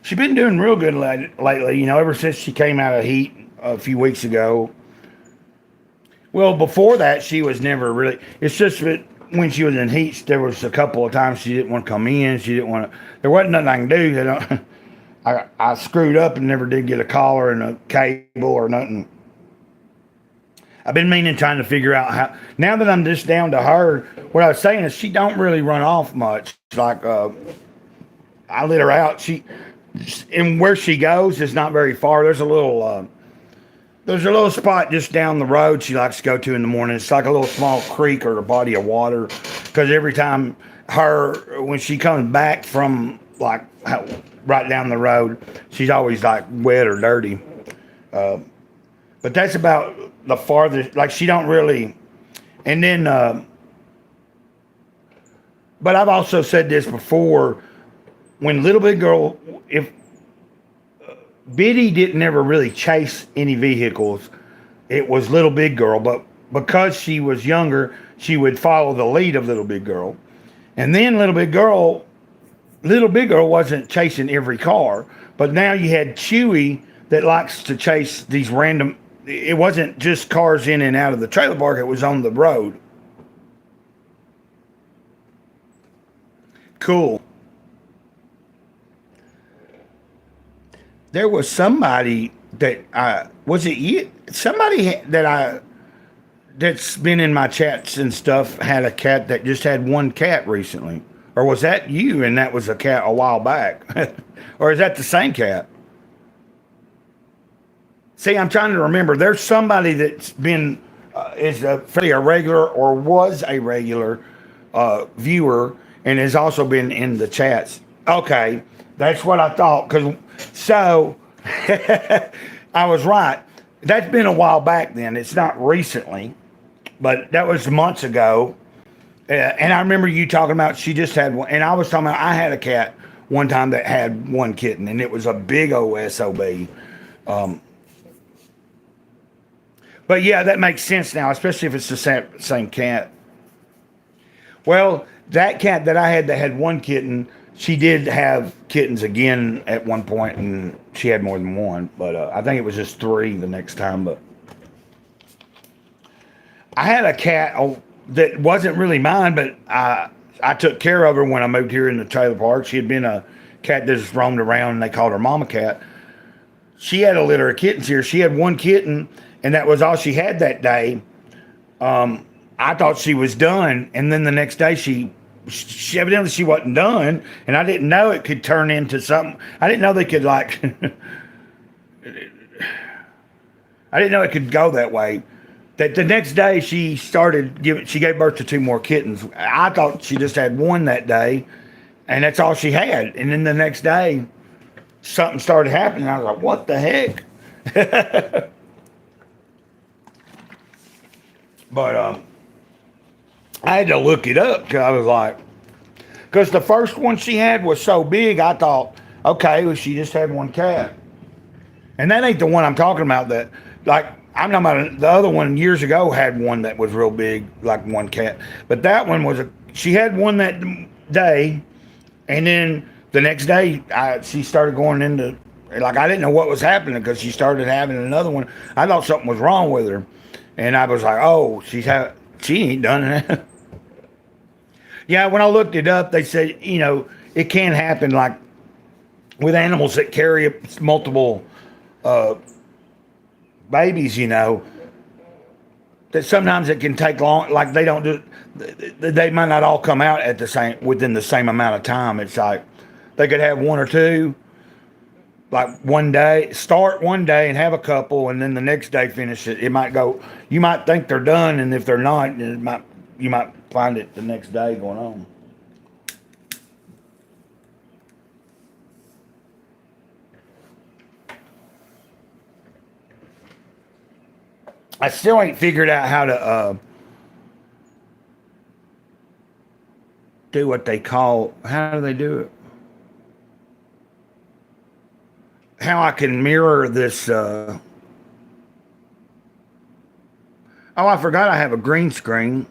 She's been doing real good lately. You know, ever since she came out of heat a few weeks ago. Well, before that, she was never really. It's just that when she was in heat, there was a couple of times she didn't want to come in. She didn't want to. There wasn't nothing I can do. You know, I screwed up and never did get a collar and a cable or nothing. I've been meaning trying to figure out how. Now that I'm just down to her, what I was saying is she don't really run off much. Like I let her out. And where she goes is not very far. There's a little spot just down the road she likes to go to in the morning. It's like a little small creek or a body of water. Because every time when she comes back from like right down the road, she's always like wet or dirty. But that's about the farthest. Like she don't really. And then, but I've also said this before. When little big girl, if Biddy didn't ever really chase any vehicles. It was Little Big Girl, but because she was younger, she would follow the lead of Little Big Girl. And then Little Big Girl wasn't chasing every car, but now you had Chewy that likes to chase these random. It wasn't just cars in and out of the trailer park, it was on the road. Cool. There was somebody that was it you? Somebody that's been in my chats and stuff had a cat that just had one cat recently, or was that you? And that was a cat a while back, or is that the same cat? See, I'm trying to remember. There's somebody that's been is a fairly a regular or was a regular viewer and has also been in the chats. Okay, that's what I thought. So I was right. That's been a while back. Then it's not recently, but that was months ago. And I remember you talking about she just had one, and I was talking about I had a cat one time that had one kitten, and it was a big old SOB. But yeah, that makes sense now, especially if it's the same cat. Well, that cat that I had that had one kitten, she did have kittens again at one point, and she had more than one. But I think it was just three the next time. But I had a cat that wasn't really mine, but I took care of her when I moved here in the trailer park. She had been a cat that just roamed around, and they called her Mama Cat. She had a litter of kittens here. She had one kitten, and that was all she had that day. I thought she was done, and then the next day she evidently she wasn't done, and I didn't know it could turn into something. I didn't know they could like. I didn't know it could go that way. That the next day she gave birth to two more kittens. I thought she just had one that day, and that's all she had. And then the next day, something started happening. I was like, "What the heck?" But I had to look it up because I was like, because the first one she had was so big, I thought, okay, well, she just had one cat. And that ain't the one I'm talking about. That, like, I'm talking about the other one years ago had one that was real big, like one cat. But that one she had one that day, and then the ne's day, she started going into, like, I didn't know what was happening because she started having another one. I thought something was wrong with her. And I was like, oh, she ain't done that. Yeah, when I looked it up, they said, it can happen like with animals that carry multiple babies, that sometimes it can take long, like they might not all come out within the same amount of time. It's like they could have one or two, like one day, start one day and have a couple, and then the next day finish it. It might go, you might think they're done, and if they're not, you might find it the next day going on. I still ain't figured out how to do what they call, how do they do it? How I can mirror this. Oh, I forgot I have a green screen.